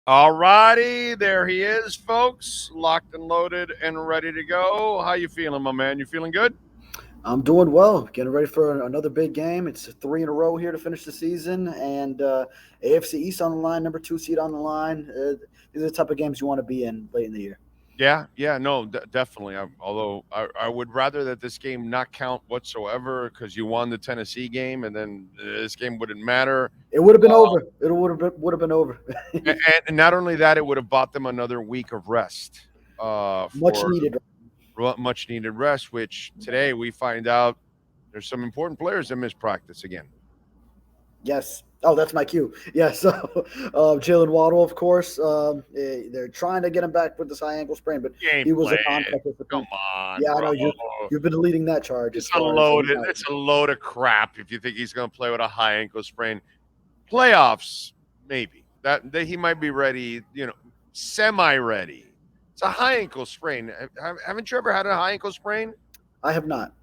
All righty, there he is, folks, locked and loaded and ready to go. How you feeling, my man? You feeling good? I'm doing well. Getting ready for another big game. It's three in a row here to finish the season, and AFC East on the line, number two seed on the line. These are the type of games you want to be in late in the year. Yeah, no, definitely. Although I would rather that this game not count whatsoever because you won the Tennessee game, and then this game wouldn't matter. It would have been over. It would have been over. And not only that, it would have bought them another week of rest Much for needed. much needed rest. Which today we find out there's some important players that missed practice again. Yes. Oh, that's my cue. Yeah. So Jalen Waddle, of course. They're trying to get him back with this high ankle sprain, but He ain't he was a playing. Come non-participant. on, Yeah, I bro. know you've been leading that charge as It's a far as load. It's a load of crap. If you think he's going to play with a high ankle sprain, playoffs maybe that he might be ready. Semi-ready. It's a high ankle sprain. Haven't you ever had a high ankle sprain? I have not.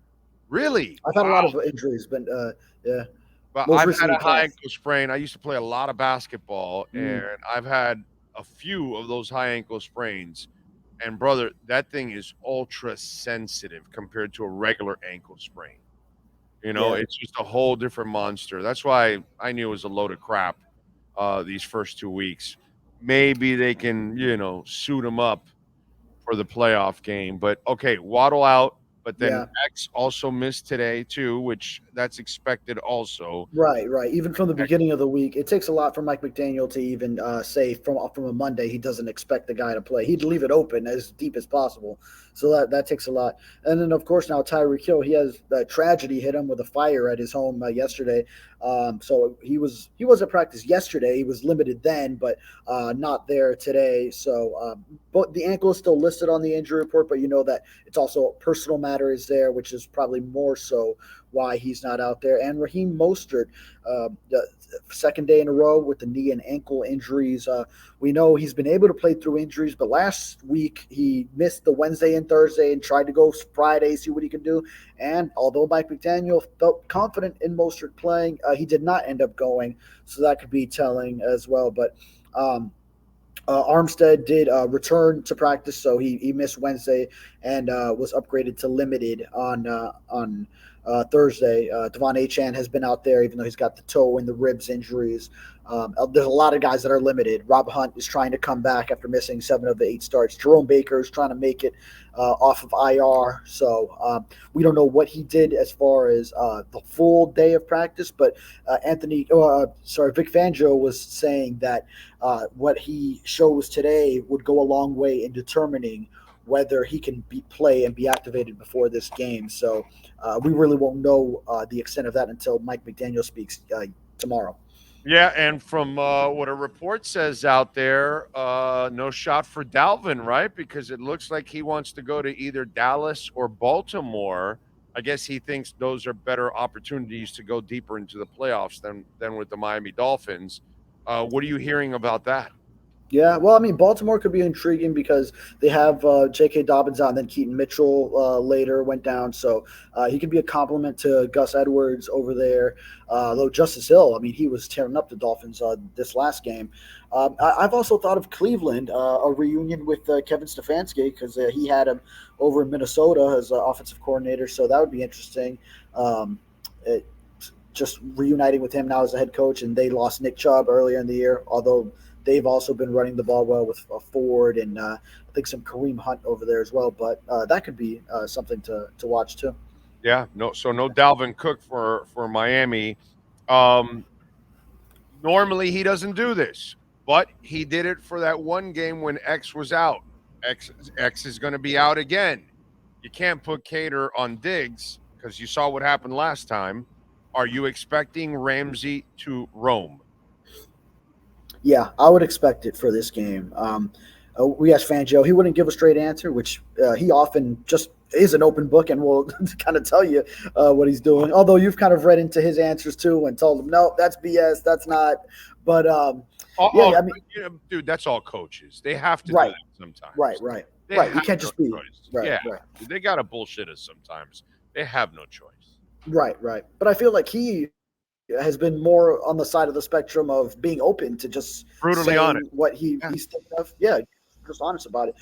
Really? I've had a lot of injuries, but yeah. But Most I've had recently a high calf. ankle sprain. I used to play a lot of basketball, and I've had a few of those high ankle sprains. And brother, that thing is ultra sensitive compared to a regular ankle sprain. Yeah. It's just a whole different monster. That's why I knew it was a load of crap these first 2 weeks. Maybe they can, suit him up for the playoff game. But okay, Waddle out. But then Yeah. X also missed today too, which that's expected also. Right, right. Even from the beginning of the week, it takes a lot for Mike McDaniel to even say from a Monday he doesn't expect the guy to play. He'd leave it open as deep as possible. So that takes a lot. And then of course now Tyreek Hill, he has that tragedy hit him with a fire at his home yesterday. So he was at practice yesterday. He was limited then, but not there today. So but the ankle is still listed on the injury report, but you know that it's also a personal matter is there, which is probably more so why he's not out there. And Raheem Mostert, the second day in a row with the knee and ankle injuries. We know he's been able to play through injuries, but last week he missed the Wednesday and Thursday and tried to go Friday, see what he could do. And although Mike McDaniel felt confident in Mostert playing, he did not end up going. So that could be telling as well. But Armstead did return to practice, so he missed Wednesday and was upgraded to limited on Thursday. Devon Achane has been out there, even though he's got the toe and the ribs injuries. There's a lot of guys that are limited. Rob Hunt is trying to come back after missing 7 of the 8 starts. Jerome Baker is trying to make it off of IR. So we don't know what he did as far as the full day of practice, but Vic Fangio was saying that what he shows today would go a long way in determining whether he can play and be activated before this game. So we really won't know the extent of that until Mike McDaniel speaks tomorrow. Yeah, and from what a report says out there, no shot for Dalvin, right? Because it looks like he wants to go to either Dallas or Baltimore. I guess he thinks those are better opportunities to go deeper into the playoffs than with the Miami Dolphins. What are you hearing about that? Yeah, well, I mean, Baltimore could be intriguing because they have J.K. Dobbins out, and then Keaton Mitchell later went down, so he could be a compliment to Gus Edwards over there. Though Justice Hill, I mean, he was tearing up the Dolphins this last game. I've also thought of Cleveland, a reunion with Kevin Stefanski because he had him over in Minnesota as offensive coordinator, so that would be interesting. Just reuniting with him now as a head coach, and they lost Nick Chubb earlier in the year, although they've also been running the ball well with Ford and I think some Kareem Hunt over there as well. But that could be something to watch too. Yeah, no Dalvin Cook for Miami. Um, Normally he doesn't do this, but he did it for that one game when X was out. X is going to be out again. You can't put Cater on Diggs because you saw what happened last time. Are you expecting Ramsey to roam? Yeah, I would expect it for this game. We asked Fangio; he wouldn't give a straight answer, which he often just is an open book and will kind of tell you what he's doing. Although you've kind of read into his answers too and told him, no, that's BS, that's not. But yeah, I mean, dude, that's all coaches. They have to do right, that sometimes. right. They You have can't no just be choice. right, Yeah, right. they got to bullshit us sometimes. They have no choice. Right. But I feel like he has been more on the side of the spectrum of being open to just Brutally honest. saying what Yeah. he's thinking of. Yeah, just honest about it.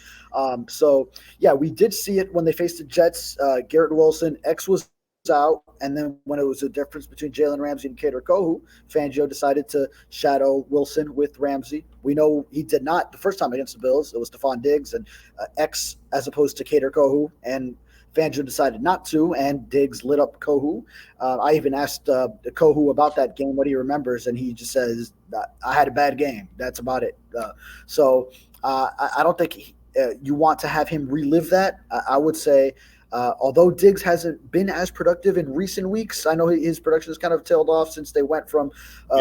So yeah, we did see it when they faced the Jets. Garrett Wilson, X was out, and then when it was a difference between Jalen Ramsey and Kader Kohu, Fangio decided to shadow Wilson with Ramsey. We know he did not the first time against the Bills. It was Stephon Diggs and X as opposed to Kader Kohu, and Fangio decided not to, and Diggs lit up Kohu. I even asked Kohu about that game, what he remembers, and he just says, I had a bad game. That's about it. I don't think you want to have him relive that. I would say, although Diggs hasn't been as productive in recent weeks, I know his production has kind of tailed off since they went from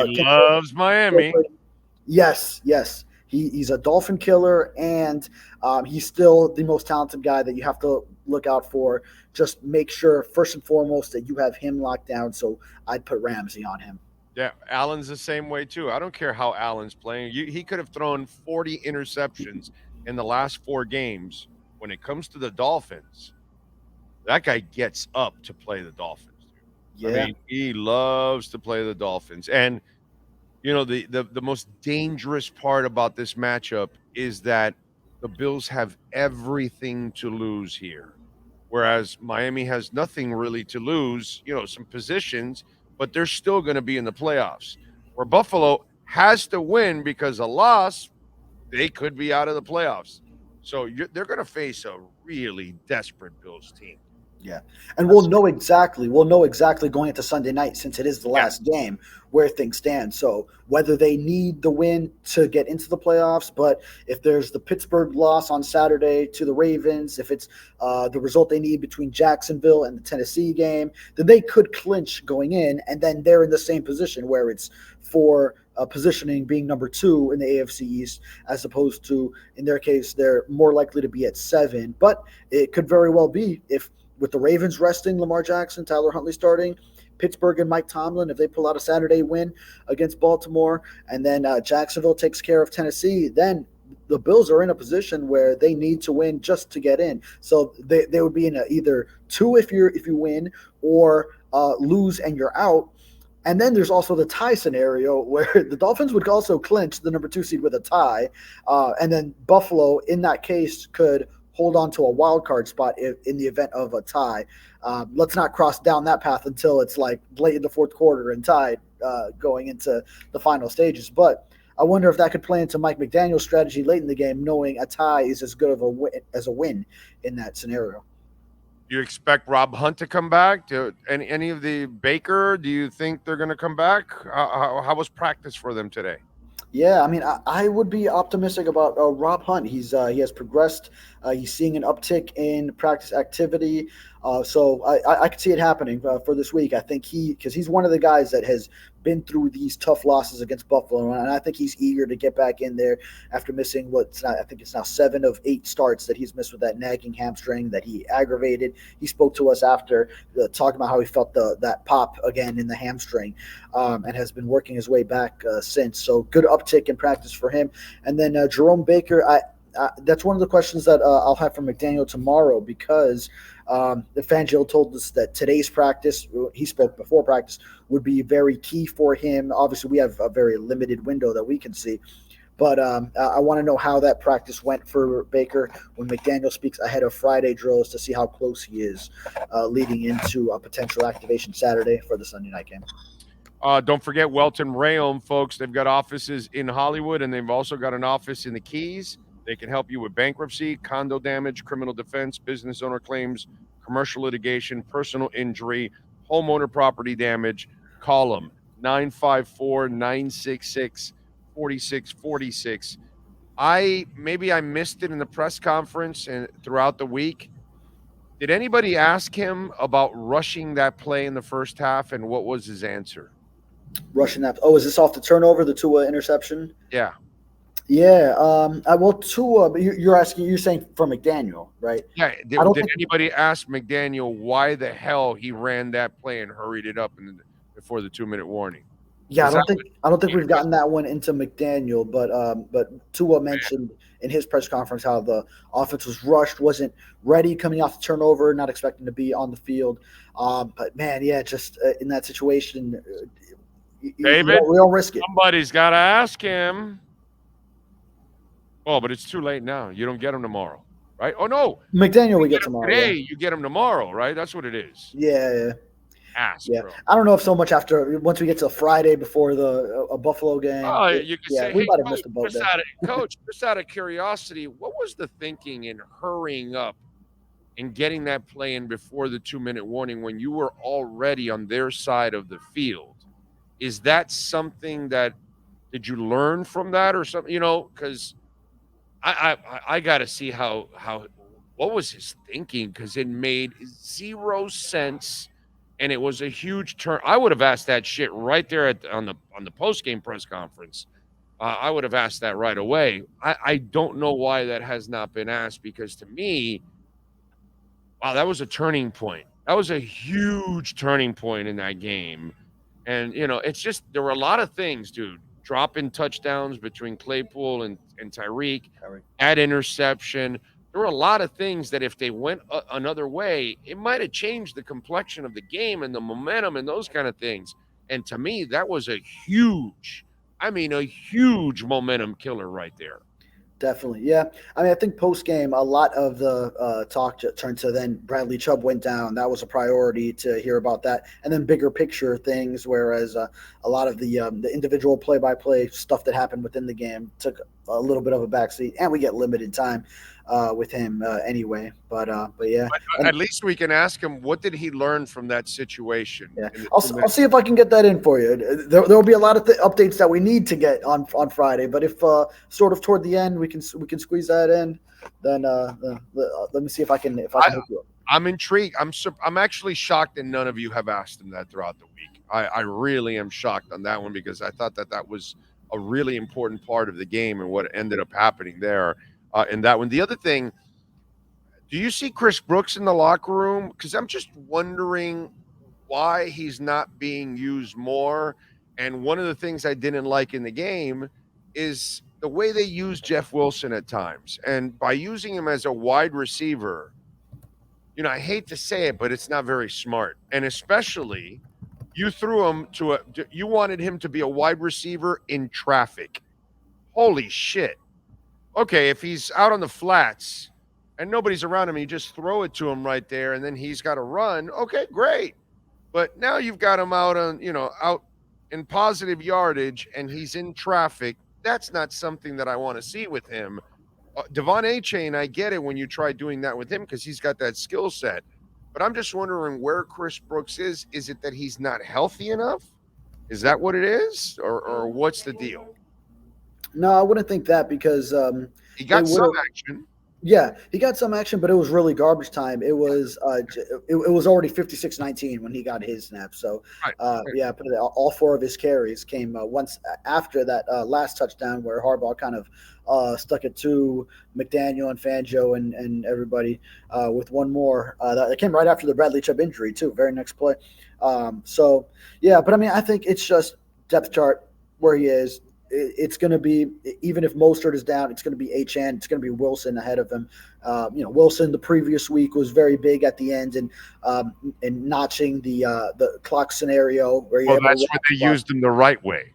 He loves Miami. Yes, yes. He's a Dolphin killer, and he's still the most talented guy that you have to look out for. Just make sure, first and foremost, that you have him locked down. So I'd put Ramsey on him. Yeah, Allen's the same way too. I don't care how Allen's playing. He could have thrown 40 interceptions in the last 4 games. When it comes to the Dolphins, that guy gets up to play the Dolphins. Dude. I Yeah, mean, he loves to play the Dolphins. And the most dangerous part about this matchup is that the Bills have everything to lose here, whereas Miami has nothing really to lose. Some positions, but they're still going to be in the playoffs. Where Buffalo has to win because a loss, they could be out of the playoffs. So they're going to face a really desperate Bills team. yeah, and That's we'll know exactly going into Sunday night, since it is the yeah, last game, where things stand. So whether they need the win to get into the playoffs, but if there's the Pittsburgh loss on Saturday to the Ravens, if it's the result they need between Jacksonville and the Tennessee game, then they could clinch going in, and then they're in the same position where it's for positioning being number 2 in the AFC East, as opposed to, in their case, they're more likely to be at 7. But it could very well be, if with the Ravens resting Lamar Jackson, Tyler Huntley starting, Pittsburgh and Mike Tomlin, if they pull out a Saturday win against Baltimore, and then Jacksonville takes care of Tennessee, then the Bills are in a position where they need to win just to get in. So they would be in either 2 if you win, or lose and you're out. And then there's also the tie scenario where the Dolphins would also clinch the number 2 seed with a tie, and then Buffalo, in that case, could hold on to a wild card spot in the event of a tie. Let's not cross down that path until it's like late in the fourth quarter and tied going into the final stages. But I wonder if that could play into Mike McDaniel's strategy late in the game, knowing a tie is as good of a win as a win in that scenario. Do you expect Rob Hunt to come back? Any of the Baker? Do you think they're going to come back? How was practice for them today? Yeah, I mean, I would be optimistic about Rob Hunt. He has progressed. He's seeing an uptick in practice activity. So I could see it happening for this week. I think because he's one of the guys that has been through these tough losses against Buffalo, and I think he's eager to get back in there after missing I think it's now 7 of 8 starts that he's missed with that nagging hamstring that he aggravated. He spoke to us after talking about how he felt that pop again in the hamstring, and has been working his way back since. So good uptick in practice for him. And then Jerome Baker, that's one of the questions that I'll have from McDaniel tomorrow, because the Fangio told us that today's practice, he spoke before practice, would be very key for him. Obviously, we have a very limited window that we can see. But I want to know how that practice went for Baker when McDaniel speaks ahead of Friday drills, to see how close he is leading into a potential activation Saturday for the Sunday night game. Don't forget Welt Rheaume, folks. They've got offices in Hollywood, and they've also got an office in the Keys. They can help you with bankruptcy, condo damage, criminal defense, business owner claims, commercial litigation, personal injury, homeowner property damage. Call them 954 966 4646. I missed it in the press conference and throughout the week. Did anybody ask him about rushing that play in the first half, and what was his answer? Rushing that. Oh, is this off the turnover, the Tua interception? Yeah. Yeah. Well, Tua, but you're saying for McDaniel, right? Yeah. I don't Did think. anybody ask McDaniel why the hell he ran that play and hurried it up before the 2-minute warning? Yeah, Because that I don't think it we've was gotten that one into McDaniel, but Tua mentioned in his press conference how the offense was rushed, wasn't ready coming off the turnover, not expecting to be on the field. But man, yeah, just in that situation, David, we don't risk it. Somebody's got to ask him. Oh, but it's too late now. You don't get him tomorrow, right? Oh no, McDaniel we get tomorrow. today. Yeah. You get him tomorrow, right? That's what it is. Yeah. Ask, Yeah. bro. I don't know if so much after once we get to Friday before the a Buffalo game. Oh, you can say, we hey, might have missed a boat there. Coach, just out of curiosity, what was the thinking in hurrying up and getting that play in before the 2-minute warning when you were already on their side of the field? Is that something that did you learn from that or something? Because I got to see how what was his thinking, because it made zero sense. And it was a huge turn. I would have asked that shit right there on the post game press conference. I would have asked that right away. I don't know why that has not been asked, because to me, wow, that was a turning point. That was a huge turning point in that game. And it's just there were a lot of things, dude. Dropping touchdowns between Claypool and Tyreek, at interception. There were a lot of things that if they went another way, it might have changed the complexion of the game and the momentum and those kind of things. And to me, that was a huge momentum killer right there. Definitely. Yeah. I mean, I think post game, a lot of the talk turned to then Bradley Chubb went down. That was a priority to hear about that. And then bigger picture things, whereas a lot of the individual play-by-play stuff that happened within the game took a little bit of a backseat. And we get limited time with him anyway. But yeah. But at least we can ask him, what did he learn from that situation? Yeah. I'll see if I can get that in for you. There will be a lot of updates that we need to get on Friday. But if sort of toward the end we can squeeze that in, then let me see if I can hook you up. I'm intrigued. I'm actually shocked that none of you have asked him that throughout the week. I really am shocked on that one, because I thought that was a really important part of the game and what ended up happening there in that one. The other thing, do you see Chris Brooks in the locker room? Because I'm just wondering why he's not being used more. And one of the things I didn't like in the game is the way they use Jeff Wilson at times. And by using him as a wide receiver, I hate to say it, but it's not very smart. And especially, you threw him you wanted him to be a wide receiver in traffic. Holy shit. Okay, if he's out on the flats and nobody's around him, you just throw it to him right there, and then he's got to run. Okay, great. But now you've got him out out in positive yardage, and he's in traffic. That's not something that I want to see with him. Devon A-Chain, I get it when you try doing that with him because he's got that skill set. But I'm just wondering where Chris Brooks is. Is it that he's not healthy enough? Is that what it is? Or what's the deal? No, I wouldn't think that, because he got some action. Yeah, he got some action, but it was really garbage time. It was it was already 56-19 when he got his snap. So, right. Yeah, but all 4 of his carries came once after that last touchdown where Harbaugh kind of stuck it to McDaniel and Fangio and everybody with one more. That came right after the Bradley Chubb injury, too, very next play. So, yeah, but I mean, I think it's just depth chart where he is. It's going to be, even if Mostert is down, it's going to be Achane. It's going to be Wilson ahead of him. Wilson the previous week was very big at the end and notching the clock scenario where that's when they used him the right way.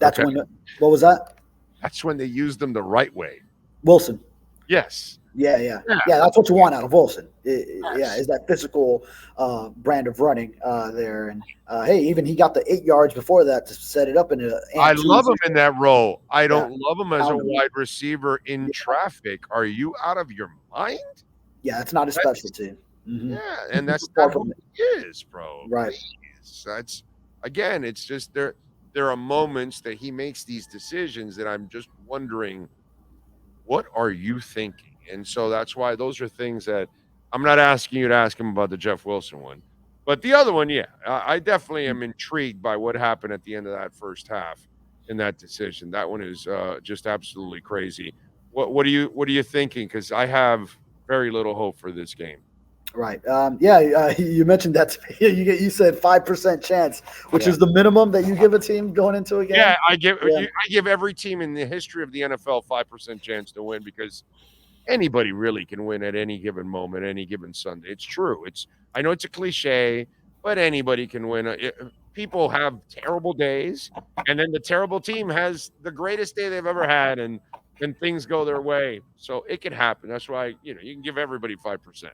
That's when. What was that? That's when they used him the right way. Wilson. Yes. Yeah. That's what you want out of Wilson. Yeah, is that physical brand of running there. And hey, even he got the 8 yards before that to set it up in a. I love him in that role. I don't love him as a wide receiver in traffic. Are you out of your mind? Yeah, that's not his specialty. Mm-hmm. Yeah, and that's not who he is, bro. Right. Please. That's again. It's just there are moments that he makes these decisions that I'm just wondering, what are you thinking? And so that's why those are things that I'm not asking you to ask him about the Jeff Wilson one. But the other one, yeah, I definitely am intrigued by what happened at the end of that first half in that decision. That one is just absolutely crazy. What are you thinking? Because I have very little hope for this game. Right. You mentioned that to me. You said 5% chance, which is the minimum that you give a team going into a game. Yeah, I give every team in the history of the NFL 5% chance to win, because anybody really can win at any given moment, any given Sunday. It's true. I know it's a cliche, but anybody can win. people have terrible days, and then the terrible team has the greatest day they've ever had, and things go their way. So it can happen. That's why you can give everybody 5%.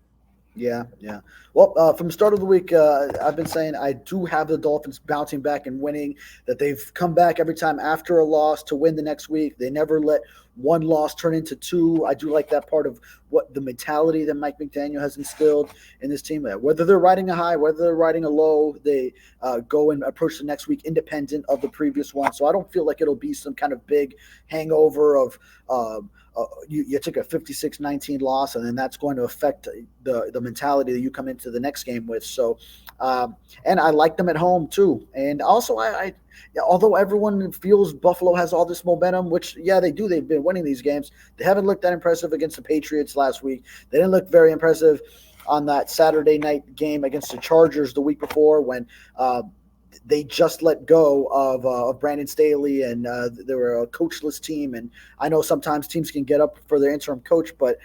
Yeah, yeah. Well, from the start of the week, I've been saying I do have the Dolphins bouncing back and winning. That they've come back every time after a loss to win the next week. They never let one loss turn into two. I do like that part of what the mentality that Mike McDaniel has instilled in this team. Whether they're riding a high, whether they're riding a low, they go and approach the next week independent of the previous one. So I don't feel like it'll be some kind of big hangover of. You took a 56-19 loss, and then that's going to affect the mentality that you come into the next game with. So, and I like them at home too. And also, although everyone feels Buffalo has all this momentum, which they do. They've been winning these games. They haven't looked that impressive against the Patriots last week. They didn't look very impressive on that Saturday night game against the Chargers the week before when. They just let go of Brandon Staley, and they were a coachless team. And I know sometimes teams can get up for their interim coach, but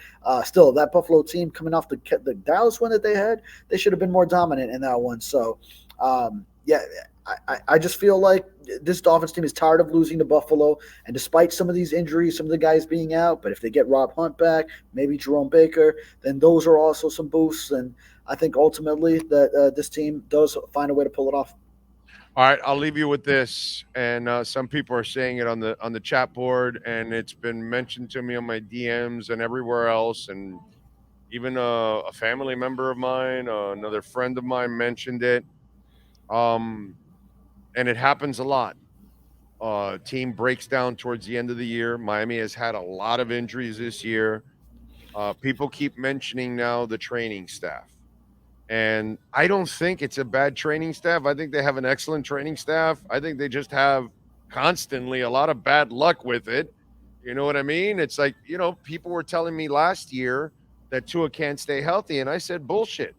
still, that Buffalo team coming off the Dallas one that they had, they should have been more dominant in that one. So, I just feel like this Dolphins team is tired of losing to Buffalo, and despite some of these injuries, some of the guys being out, but if they get Rob Hunt back, maybe Jerome Baker, then those are also some boosts. And I think ultimately that this team does find a way to pull it off. All right, I'll leave you with this, and some people are saying it on the chat board, and it's been mentioned to me on my DMs and everywhere else, and even a family member of mine, another friend of mine mentioned it. And it happens a lot. Team breaks down towards the end of the year. Miami has had a lot of injuries this year. People keep mentioning now the training staff. And I don't think it's a bad training staff. I think they have an excellent training staff. I think they just have constantly a lot of bad luck with it. You know what I mean? It's like, people were telling me last year that Tua can't stay healthy. And I said, bullshit.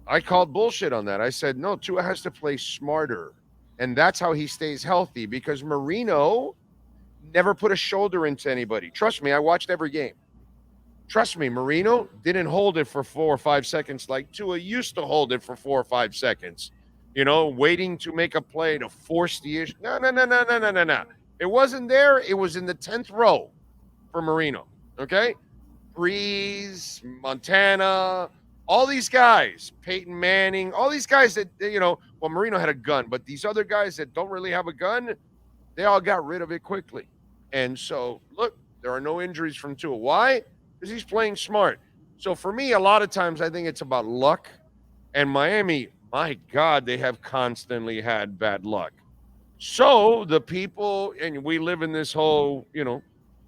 I called bullshit on that. I said, no, Tua has to play smarter. And that's how he stays healthy because Marino never put a shoulder into anybody. Trust me, I watched every game. Trust me, Marino didn't hold it for 4 or 5 seconds like Tua used to hold it for 4 or 5 seconds. Waiting to make a play to force the issue. No, no, no, no, no, no, no, no. It wasn't there. It was in the 10th row for Marino. Okay? Breeze, Montana, all these guys, Peyton Manning, all these guys that, well, Marino had a gun, but these other guys that don't really have a gun, they all got rid of it quickly. And so, look, there are no injuries from Tua. Why? Because he's playing smart. So for me, a lot of times I think it's about luck. And Miami, my God, they have constantly had bad luck. So the people, and we live in this whole,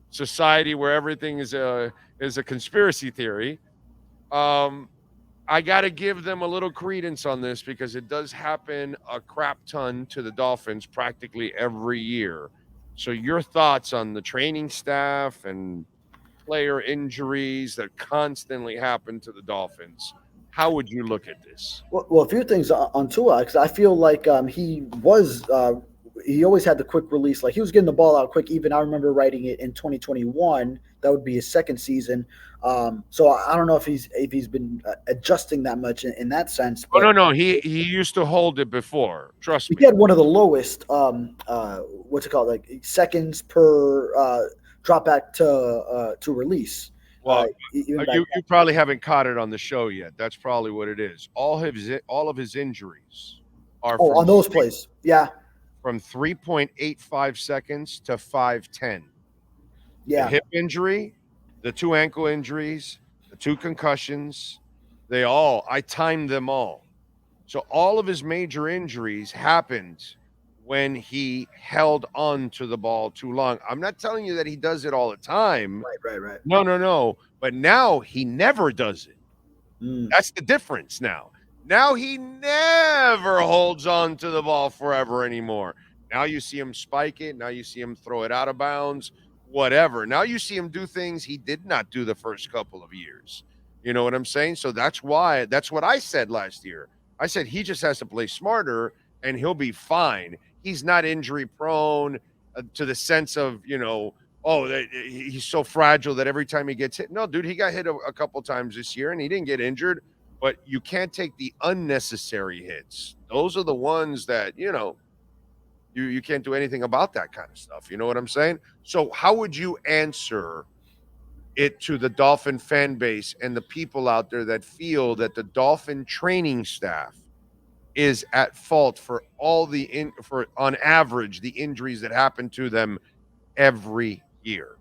society where everything is a conspiracy theory. I got to give them a little credence on this because it does happen a crap ton to the Dolphins practically every year. So your thoughts on the training staff and player injuries that constantly happen to the Dolphins? How would you look at this? Well, a few things on Tua because I feel like he always had the quick release. Like he was getting the ball out quick. Even I remember writing it in 2021. That would be his second season. So I don't know if he's been adjusting that much in that sense. But But no. He used to hold it before. Trust me. he had one of the lowest. What's it called? Like seconds per drop back to release. Well, you probably haven't caught it on the show yet. That's probably what it is. All of his injuries are on those plays. Yeah. From 3.85 seconds to 5:10. Yeah. The hip injury, the 2 ankle injuries, the 2 concussions, I timed them all. So all of his major injuries happened when he held on to the ball too long. I'm not telling you that he does it all the time. Right. No. But now he never does it. That's the difference now. Now he never holds on to the ball forever anymore. Now you see him spike it. Now you see him throw it out of bounds, whatever. Now you see him do things he did not do the first couple of years. You know what I'm saying? So that's what I said last year. I said he just has to play smarter and he'll be fine. He's not injury prone to the sense of, he's so fragile that every time he gets hit. No, dude, he got hit a couple times this year and he didn't get injured. but you can't take the unnecessary hits. Those are the ones that, you can't do anything about that kind of stuff. You know what I'm saying? So how would you answer it to the Dolphin fan base and the people out there that feel that the Dolphin training staff is at fault for for on average the injuries that happen to them every year?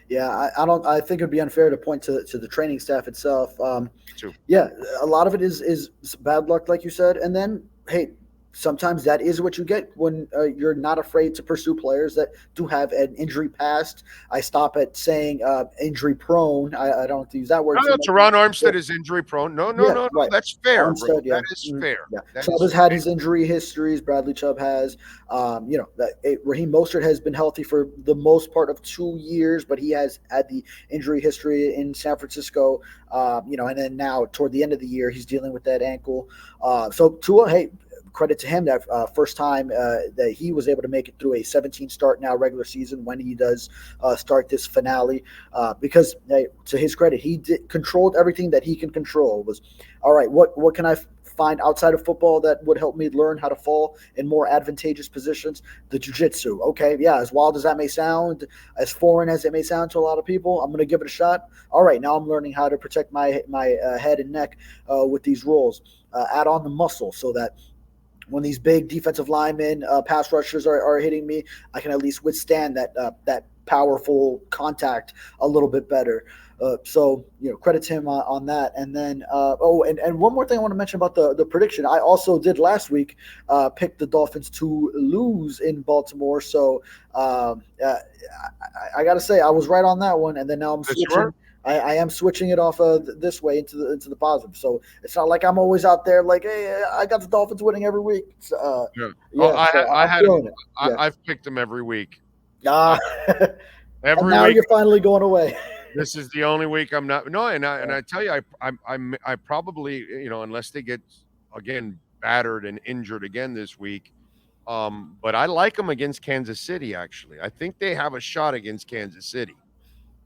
Yeah, I don't. I think it'd be unfair to point to the training staff itself. Me too. Yeah, a lot of it is bad luck, like you said, and then hey, sometimes that is what you get when you're not afraid to pursue players that do have an injury past. I stop at saying injury prone. I don't have to use that word No, too no, much. Teron Armstead Yeah, is injury prone. No, no, yeah, no, no. right. That's fair, bro. Armstead, yeah. That is fair. Yeah. That Chubb is has had his injury histories. Bradley Chubb has. Raheem Mostert has been healthy for the most part of 2 years, but he has had the injury history in San Francisco. And then now toward the end of the year, he's dealing with that ankle. So Tua, hey, credit to him that first time that he was able to make it through a 17 start now regular season when he does start this finale because to his credit, he controlled everything that he can control. Was all right. What can I find outside of football that would help me learn how to fall in more advantageous positions? The jiu-jitsu. Okay, yeah, as wild as that may sound, as foreign as it may sound to a lot of people, I'm going to give it a shot. All right, now I'm learning how to protect my head and neck with these rolls. Add on the muscle so that when these big defensive linemen, pass rushers are hitting me, I can at least withstand that powerful contact a little bit better. So credit to him on that. And then and one more thing I want to mention about the prediction. I also did last week pick the Dolphins to lose in Baltimore. So I got to say I was right on that one. And then now I'm switching. Sure. I am switching it off this way into the positive. So it's not like I'm always out there like, hey, I got the Dolphins winning every week. I've picked them every week. Every week. You're finally going away. This is the only week I'm not. No, and I tell you, I probably, unless they get again battered and injured again this week. But I like them against Kansas City. Actually, I think they have a shot against Kansas City.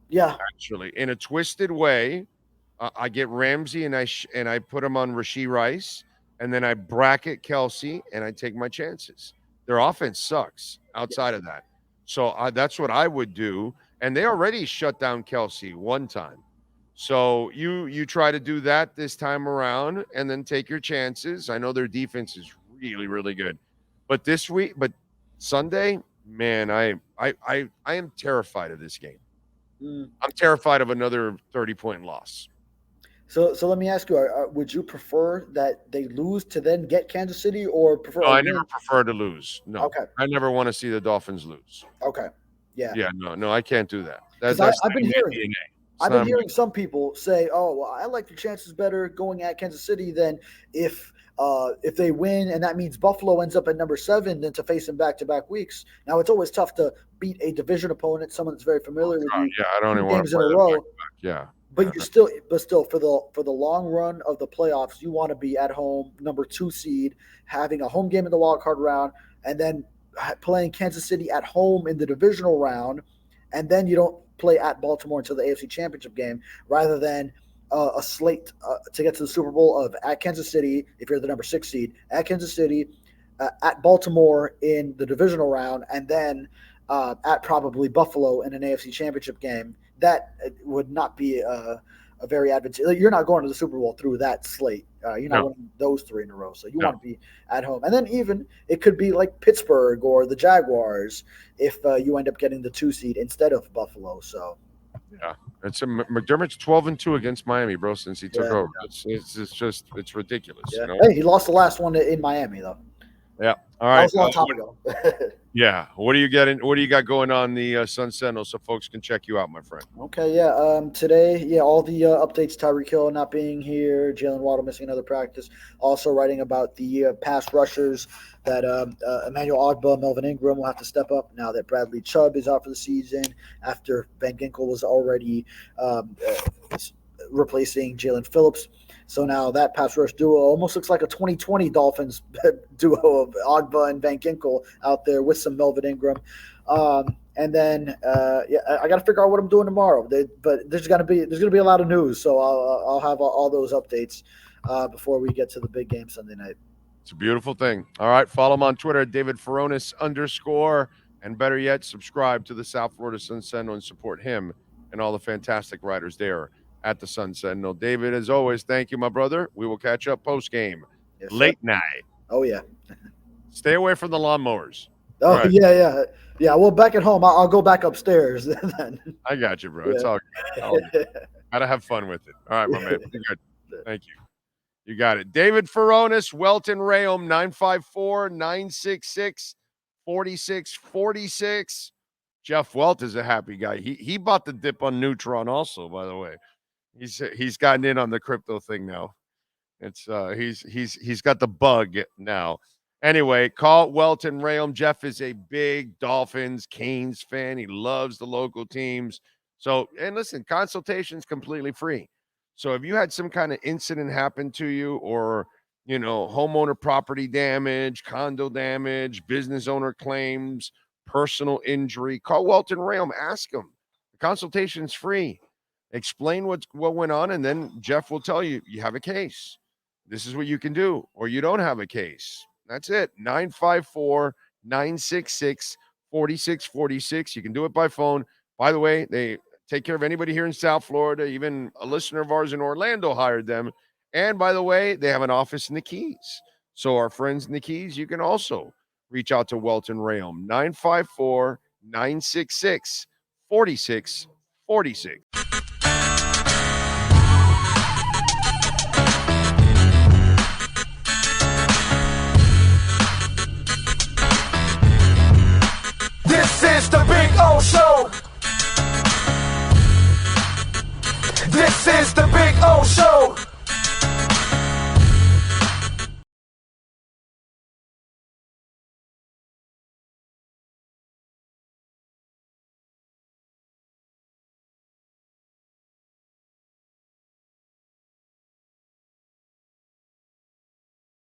Yeah, actually, in a twisted way, I get Ramsey and I put him on Rashee Rice, and then I bracket Kelsey and I take my chances. Their offense sucks outside of that, so that's what I would do. And they already shut down Kelsey one time, so you try to do that this time around, and then take your chances. I know their defense is really really good, but Sunday, man, I am terrified of this game. I'm terrified of another 30-point loss. So let me ask you: would you prefer that they lose to then get Kansas City, or prefer? No, I never prefer to lose. No, okay. I never want to see the Dolphins lose. Okay, yeah, yeah, no, I can't do that. I've been hearing some people say, "Oh, well, I like the chances better going at Kansas City than if they win, and that means Buffalo ends up at number 7, than to face them back-to-back weeks." Now, it's always tough to beat a division opponent, someone that's very familiar with you. Yeah, I don't even want to play in a row. Yeah, but still, for the long run of the playoffs, you want to be at home, number 2 seed, having a home game in the wild card round, and then playing Kansas City at home in the divisional round, and then you don't play at Baltimore until the AFC Championship game, rather than a slate to get to the Super Bowl of at Kansas City, if you're the number 6 seed, at Kansas City, at Baltimore in the divisional round, and then at probably Buffalo in an AFC Championship game. That would not be a very advantageous. You're not going to the Super Bowl through that slate. You're not winning those 3 in a row. So you want to be at home. And then even it could be like Pittsburgh or the Jaguars if you end up getting the 2 seed instead of Buffalo. So yeah, McDermott's 12-2 against Miami, bro. Since he took over, it's ridiculous. Yeah. Hey, he lost the last one in Miami though. Yeah. All right. That was a long time ago. Yeah. What do you got going on the Sun Sentinel so folks can check you out, my friend? Okay. Yeah. Today, all the updates: Tyreek Hill not being here, Jalen Waddle missing another practice. Also writing about the pass rushers that Emmanuel Ogbah, Melvin Ingram will have to step up now that Bradley Chubb is out for the season after Van Ginkel was already replacing Jalen Phillips. So now that pass rush duo almost looks like a 2020 Dolphins duo of Ogbah and Van Ginkel out there with some Melvin Ingram. And then I got to figure out what I'm doing tomorrow. But there's gonna be a lot of news, so I'll have all those updates before we get to the big game Sunday night. It's a beautiful thing. All right, follow him on Twitter at David Furones _ and better yet, subscribe to the South Florida Sun Sentinel and support him and all the fantastic writers there at the Sun Sentinel. David, as always, thank you, my brother. We will catch up post game, Yes, late sir. night. Oh yeah. Stay away from the lawnmowers. Oh yeah. Well, back at home, I'll go back upstairs. Then. I got you, bro. Yeah. It's all good. Gotta have fun with it. All right, my man. You're good. Thank you. You got it. David Furones, Welt Rheaume, 954-966-4646. Jeff Welt is a happy guy. He bought the dip on Neutron also, by the way. He's gotten in on the crypto thing now. It's he's got the bug now. Anyway, call Welt Rheaume. Jeff is a big Dolphins, Canes fan. He loves the local teams. So, and listen, consultation's completely free. So if you had some kind of incident happen to you, or homeowner property damage, condo damage, business owner claims, personal injury, call Welt Rheaume. Ask him. The consultation's free. Explain what went on, and then Jeff will tell you have a case. This is what you can do, or you don't have a case. That's it. 954-966-4646. You can do it by phone. By the way, they take care of anybody here in South Florida. Even a listener of ours in Orlando hired them. And by the way, they have an office in the Keys. So our friends in the Keys, you can also reach out to Welt Rheaume. 954-966-4646.